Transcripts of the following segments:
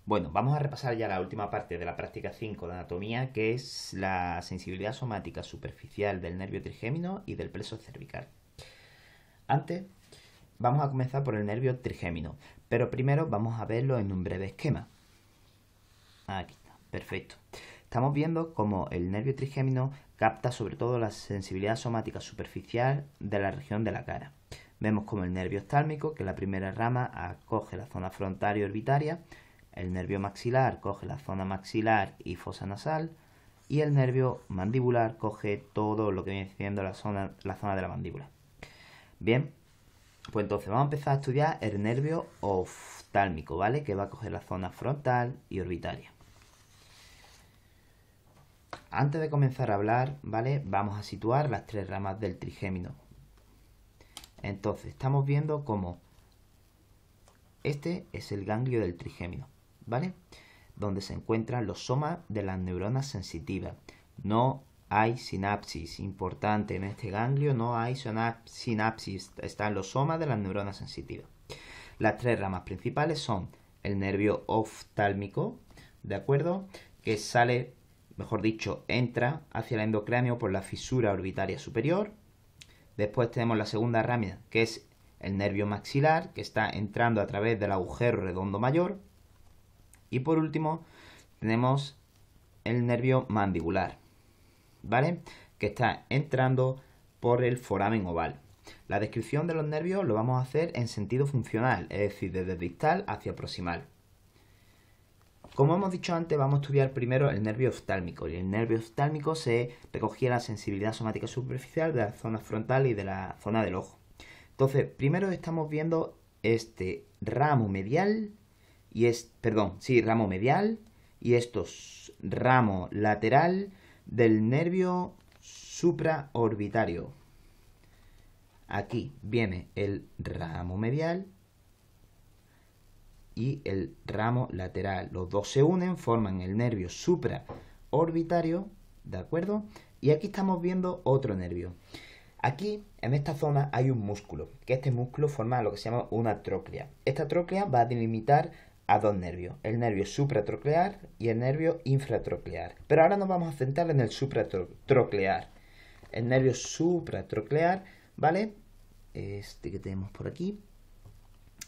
Bueno, vamos a repasar ya la última parte de la práctica 5 de anatomía, que es la sensibilidad somática superficial del nervio trigémino y del plexo cervical. Antes, vamos a comenzar por el nervio trigémino, pero primero vamos a verlo en un breve esquema. Aquí está, perfecto. Estamos viendo cómo el nervio trigémino capta sobre todo la sensibilidad somática superficial de la región de la cara. Vemos como el nervio oftálmico, que es la primera rama, acoge la zona frontal y orbitaria, el nervio maxilar coge la zona maxilar y fosa nasal, y el nervio mandibular coge todo lo que viene siendo la zona de la mandíbula. Bien, pues entonces vamos a empezar a estudiar el nervio oftálmico, ¿vale? Que va a coger la zona frontal y orbitaria. Antes de comenzar a hablar, ¿vale? Vamos a situar las tres ramas del trigémino. Entonces, estamos viendo cómo este es el ganglio del trigémino, ¿vale? Donde se encuentran los somas de las neuronas sensitivas. No hay sinapsis. Importante, en este ganglio no hay sinapsis. Están los somas de las neuronas sensitivas. Las tres ramas principales son el nervio oftálmico, ¿de acuerdo? Que sale, mejor dicho, entra hacia el endocráneo por la fisura orbitaria superior. Después tenemos la segunda rama, que es el nervio maxilar, que está entrando a través del agujero redondo mayor. Y por último, tenemos el nervio mandibular, ¿vale? Que está entrando por el foramen oval. La descripción de los nervios lo vamos a hacer en sentido funcional, es decir, desde distal hacia proximal. Como hemos dicho antes, vamos a estudiar primero el nervio oftálmico. Y el nervio oftálmico se recogía la sensibilidad somática superficial de la zona frontal y de la zona del ojo. Entonces, primero estamos viendo este ramo medial ramo medial y estos ramo lateral del nervio supraorbitario. Aquí viene el ramo medial y el ramo lateral. Los dos se unen, forman el nervio supraorbitario, ¿de acuerdo? Y aquí estamos viendo otro nervio. Aquí, en esta zona, hay un músculo, que este músculo forma lo que se llama una tróclea. Esta tróclea va a delimitar a dos nervios, el nervio supratroclear y el nervio infratroclear. Pero ahora nos vamos a centrar en el supratroclear. El nervio supratroclear, ¿vale? Este que tenemos por aquí,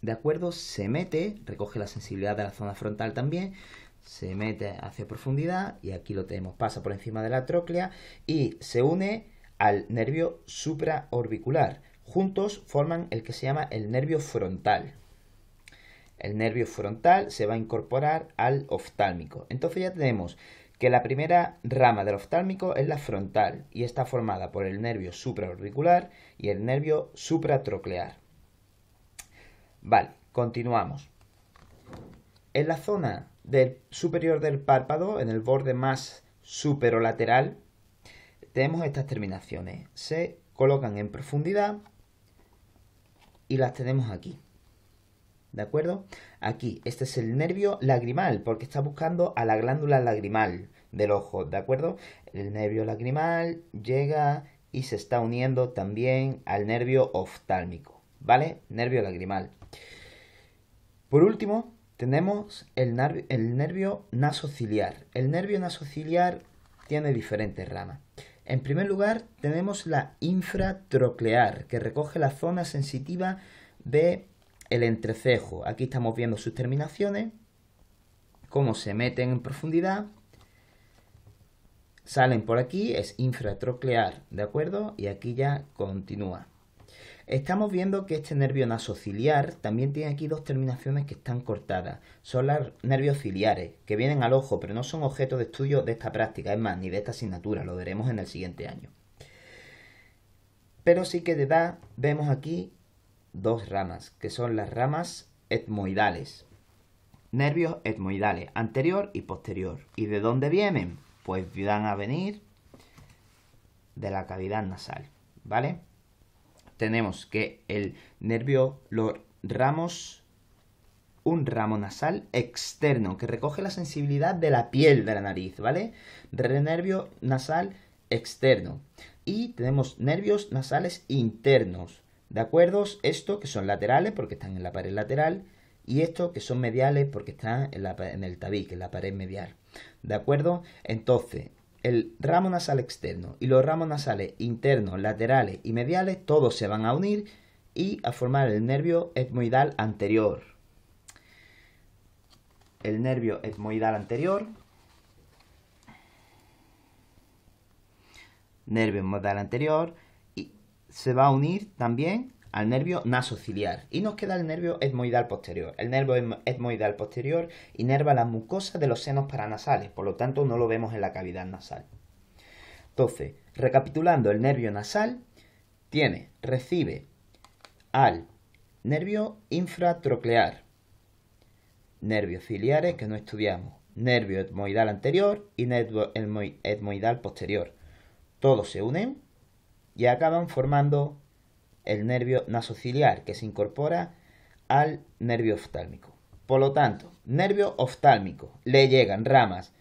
¿de acuerdo? Se mete, recoge la sensibilidad de la zona frontal también, se mete hacia profundidad y aquí lo tenemos, pasa por encima de la tróclea y se une al nervio supraorbicular. Juntos forman el que se llama el nervio frontal. El nervio frontal se va a incorporar al oftálmico. Entonces ya tenemos que la primera rama del oftálmico es la frontal y está formada por el nervio supraorbicular y el nervio supratroclear. Vale, continuamos. En la zona superior del párpado, en el borde más superolateral, tenemos estas terminaciones. Se colocan en profundidad y las tenemos aquí. ¿De acuerdo? Aquí, este es el nervio lagrimal, porque está buscando a la glándula lagrimal del ojo, ¿de acuerdo? El nervio lagrimal llega y se está uniendo también al nervio oftálmico, ¿vale? Nervio lagrimal. Por último, tenemos el nervio nasociliar. El nervio nasociliar tiene diferentes ramas. En primer lugar, tenemos la infratroclear, que recoge la zona sensitiva de el entrecejo. Aquí estamos viendo sus terminaciones, cómo se meten en profundidad, salen por aquí, es infratroclear, ¿de acuerdo? Y aquí ya continúa. Estamos viendo que este nervio nasociliar también tiene aquí dos terminaciones que están cortadas. Son los nervios ciliares, que vienen al ojo, pero no son objeto de estudio de esta práctica, es más, ni de esta asignatura, lo veremos en el siguiente año. Pero sí que vemos aquí dos ramas, que son las ramas etmoidales. Nervios etmoidales, anterior y posterior. ¿Y de dónde vienen? Pues van a venir de la cavidad nasal, ¿vale? Tenemos que el nervio, un ramo nasal externo que recoge la sensibilidad de la piel de la nariz, ¿vale? Nervio nasal externo. Y tenemos nervios nasales internos, ¿de acuerdo? Esto que son laterales porque están en la pared lateral y estos que son mediales porque están en el tabique, en la pared medial. ¿De acuerdo? Entonces, el ramo nasal externo y los ramos nasales internos, laterales y mediales, todos se van a unir y a formar el nervio etmoidal anterior. El nervio etmoidal anterior, y se va a unir también al nervio nasociliar. Y nos queda el nervio etmoidal posterior. El nervio etmoidal posterior inerva las mucosas de los senos paranasales, por lo tanto no lo vemos en la cavidad nasal. Entonces, recapitulando, el nervio nasal recibe al nervio infratroclear, nervios ciliares que no estudiamos, nervio etmoidal anterior y nervio etmoidal posterior. Todos se unen y acaban formando el nervio nasociliar, que se incorpora al nervio oftálmico. Por lo tanto, nervio oftálmico, le llegan ramas,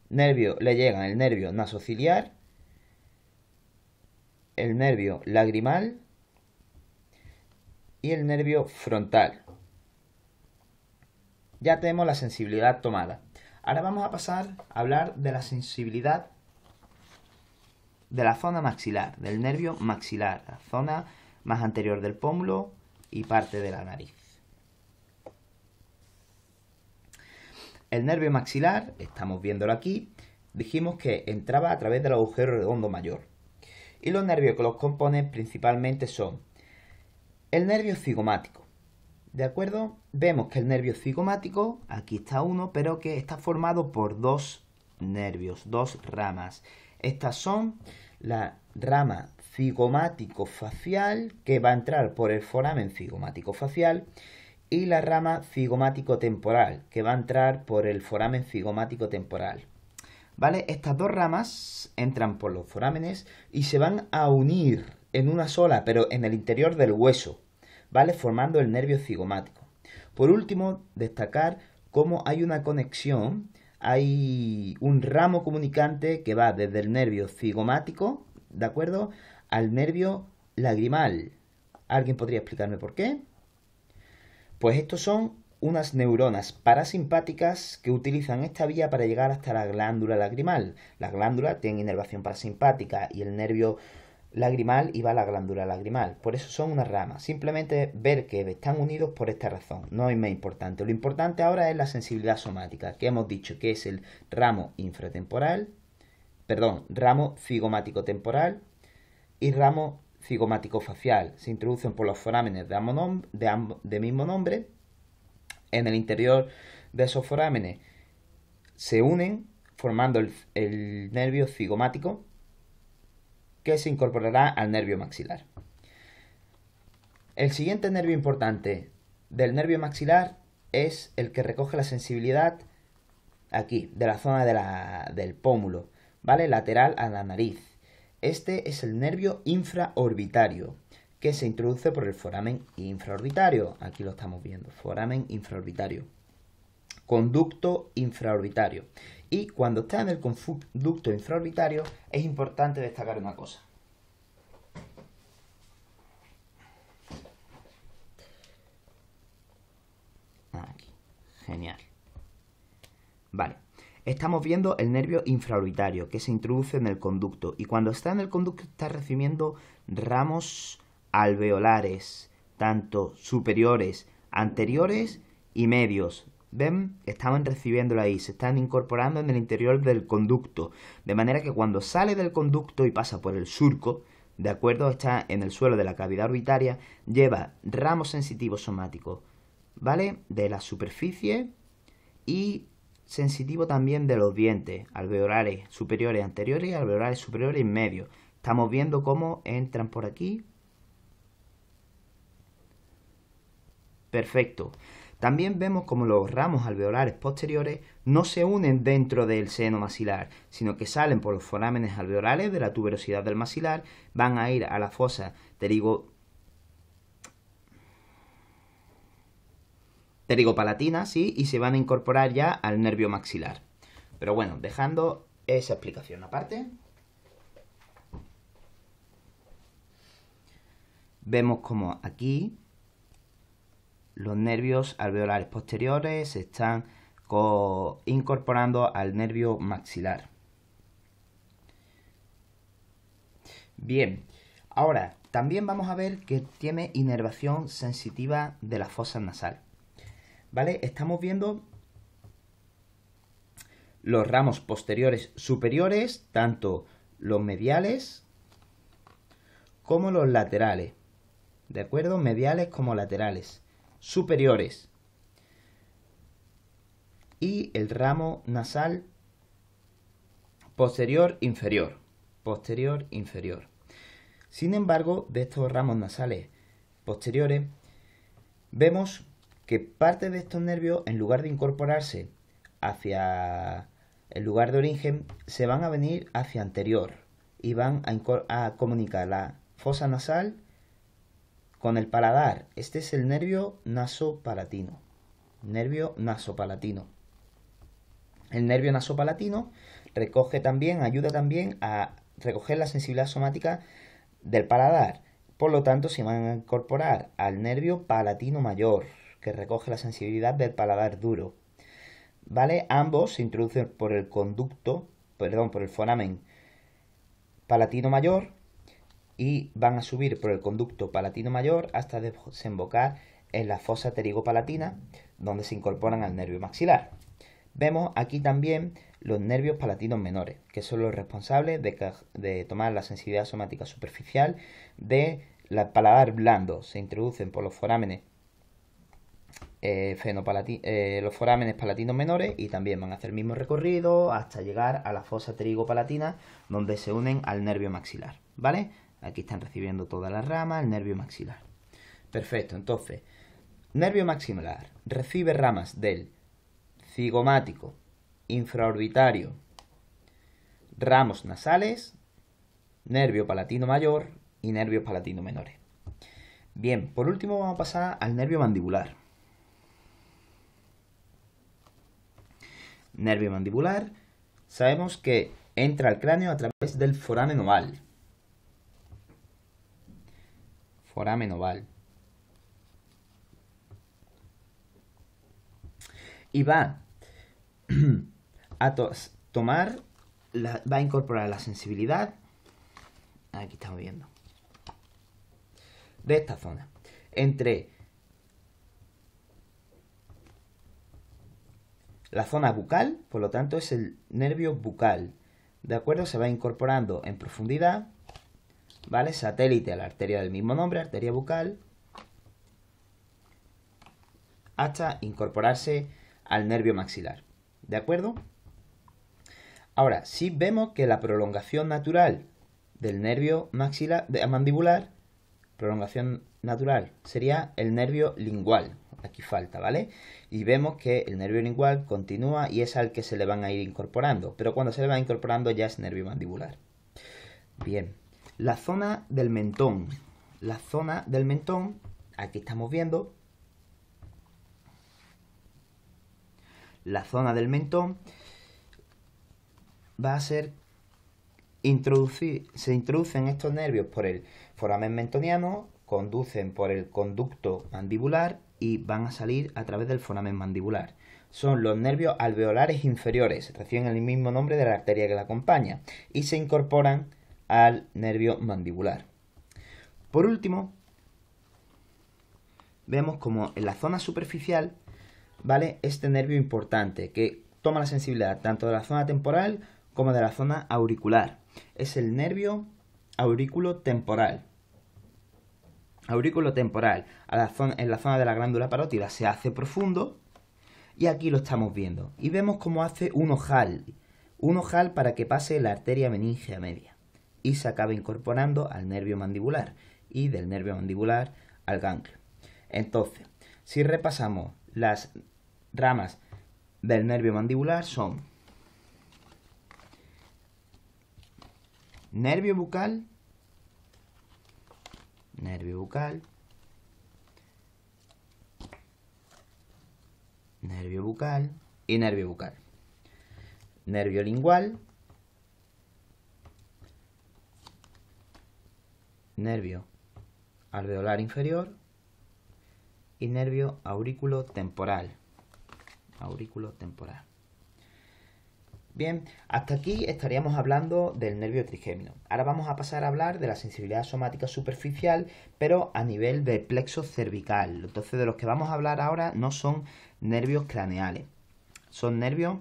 le llegan el nervio nasociliar, el nervio lagrimal y el nervio frontal. Ya tenemos la sensibilidad tomada. Ahora vamos a pasar a hablar de la sensibilidad de la zona maxilar, del nervio maxilar, la zona más anterior del pómulo y parte de la nariz. El nervio maxilar, estamos viéndolo aquí, dijimos que entraba a través del agujero redondo mayor. Y los nervios que los componen principalmente son el nervio cigomático. ¿De acuerdo? Vemos que el nervio cigomático, aquí está uno, pero que está formado por dos nervios, dos ramas. Estas son la rama cigomático-facial, que va a entrar por el foramen cigomático-facial, y la rama cigomático-temporal, que va a entrar por el foramen cigomático-temporal. ¿Vale? Estas dos ramas entran por los forámenes y se van a unir en una sola, pero en el interior del hueso, ¿vale? Formando el nervio cigomático. Por último, destacar cómo hay una conexión, hay un ramo comunicante que va desde el nervio cigomático, ¿de acuerdo?, al nervio lagrimal. ¿Alguien podría explicarme por qué? Pues estos son unas neuronas parasimpáticas que utilizan esta vía para llegar hasta la glándula lagrimal. La glándula tiene inervación parasimpática y el nervio lagrimal iba a la glándula lagrimal. Por eso son una rama. Simplemente ver que están unidos por esta razón. No es más importante. Lo importante ahora es la sensibilidad somática, que hemos dicho que es el ramo infratemporal, ramo cigomático temporal y ramo cigomático facial. Se introducen por los forámenes de mismo nombre. En el interior de esos forámenes se unen formando el nervio cigomático, que se incorporará al nervio maxilar. El siguiente nervio importante del nervio maxilar es el que recoge la sensibilidad aquí, de la zona del pómulo, ¿vale? Lateral a la nariz. Este es el nervio infraorbitario, que se introduce por el foramen infraorbitario. Aquí lo estamos viendo, foramen infraorbitario. Conducto infraorbitario. Y cuando está en el conducto infraorbitario es importante destacar una cosa. Aquí, genial. Vale, estamos viendo el nervio infraorbitario que se introduce en el conducto. Y cuando está en el conducto está recibiendo ramos alveolares, tanto superiores, anteriores y medios. ¿Ven? Estaban recibiéndolo ahí, se están incorporando en el interior del conducto, de manera que cuando sale del conducto y pasa por el surco, de acuerdo, está en el suelo de la cavidad orbitaria, lleva ramos sensitivos somáticos, ¿vale? De la superficie y sensitivo también de los dientes, alveolares superiores anteriores y alveolares superiores y medios. Estamos viendo cómo entran por aquí. Perfecto. También vemos como los ramos alveolares posteriores no se unen dentro del seno maxilar, sino que salen por los forámenes alveolares de la tuberosidad del maxilar, van a ir a la fosa pterigopalatina, ¿sí? Y se van a incorporar ya al nervio maxilar. Pero bueno, dejando esa explicación aparte, vemos como aquí los nervios alveolares posteriores se están incorporando al nervio maxilar. Bien, ahora también vamos a ver que tiene inervación sensitiva de la fosa nasal. ¿Vale? Estamos viendo los ramos posteriores superiores, tanto los mediales como los laterales. ¿De acuerdo? Mediales como laterales. Superiores. Y el ramo nasal posterior inferior. Posterior inferior. Sin embargo, de estos ramos nasales posteriores, vemos que parte de estos nervios, en lugar de incorporarse hacia el lugar de origen, se van a venir hacia anterior y van a comunicar la fosa nasal con el paladar. Este es el nervio nasopalatino. Nervio nasopalatino. El nervio nasopalatino ayuda también a recoger la sensibilidad somática del paladar. Por lo tanto, se van a incorporar al nervio palatino mayor, que recoge la sensibilidad del paladar duro. ¿Vale? Ambos se introducen por el foramen palatino mayor y van a subir por el conducto palatino mayor hasta desembocar en la fosa pterigopalatina, donde se incorporan al nervio maxilar. Vemos aquí también los nervios palatinos menores, que son los responsables de tomar la sensibilidad somática superficial del paladar blando. Se introducen por los forámenes los forámenes palatinos menores y también van a hacer el mismo recorrido hasta llegar a la fosa pterigopalatina, donde se unen al nervio maxilar. ¿Vale? Aquí están recibiendo todas las ramas, el nervio maxilar. Perfecto, entonces, nervio maxilar recibe ramas del cigomático, infraorbitario, ramos nasales, nervio palatino mayor y nervios palatino menores. Bien, por último vamos a pasar al nervio mandibular. Nervio mandibular, sabemos que entra al cráneo a través del foramen oval. Foramen oval. Y va a va a incorporar la sensibilidad, aquí estamos viendo, de esta zona, entre la zona bucal, por lo tanto es el nervio bucal, ¿de acuerdo? Se va incorporando en profundidad, ¿vale? Satélite a la arteria del mismo nombre, arteria bucal, hasta incorporarse al nervio maxilar, ¿de acuerdo? Ahora, si vemos que la prolongación natural del nervio mandibular, prolongación natural, sería el nervio lingual. Aquí falta, ¿vale? Y vemos que el nervio lingual continúa y es al que se le van a ir incorporando. Pero cuando se le va incorporando ya es nervio mandibular. Bien, la zona del mentón. La zona del mentón, aquí estamos viendo. La zona del mentón va a ser se introducen estos nervios por el foramen mentoniano, conducen por el conducto mandibular y van a salir a través del foramen mandibular. Son los nervios alveolares inferiores, reciben el mismo nombre de la arteria que la acompaña y se incorporan al nervio mandibular. Por último, vemos como en la zona superficial, ¿vale? Este nervio importante que toma la sensibilidad tanto de la zona temporal como de la zona auricular. Es el nervio aurículo temporal. Aurículo temporal. En la zona de la glándula parótida se hace profundo y aquí lo estamos viendo. Y vemos cómo hace un ojal. Un ojal para que pase la arteria meningea media y se acabe incorporando al nervio mandibular y del nervio mandibular al ganglio. Entonces, si repasamos las ramas del nervio mandibular son nervio bucal, nervio bucal, nervio bucal y nervio bucal. Nervio lingual, nervio alveolar inferior y nervio auriculotemporal. Auriculotemporal. Bien, hasta aquí estaríamos hablando del nervio trigémino. Ahora vamos a pasar a hablar de la sensibilidad somática superficial, pero a nivel de plexo cervical. Entonces, de los que vamos a hablar ahora no son nervios craneales. Son nervios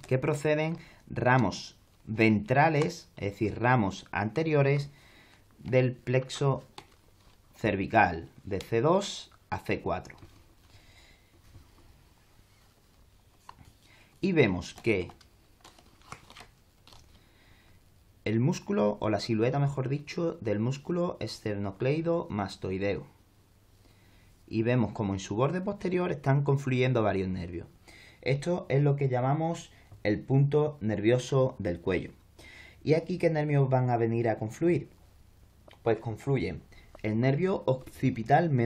que proceden ramos ventrales, es decir, ramos anteriores del plexo cervical, de C2 a C4. Y vemos que el músculo, o la silueta mejor dicho, del músculo esternocleidomastoideo. Y vemos como en su borde posterior están confluyendo varios nervios. Esto es lo que llamamos el punto nervioso del cuello. ¿Y aquí qué nervios van a venir a confluir? Pues confluyen el nervio occipital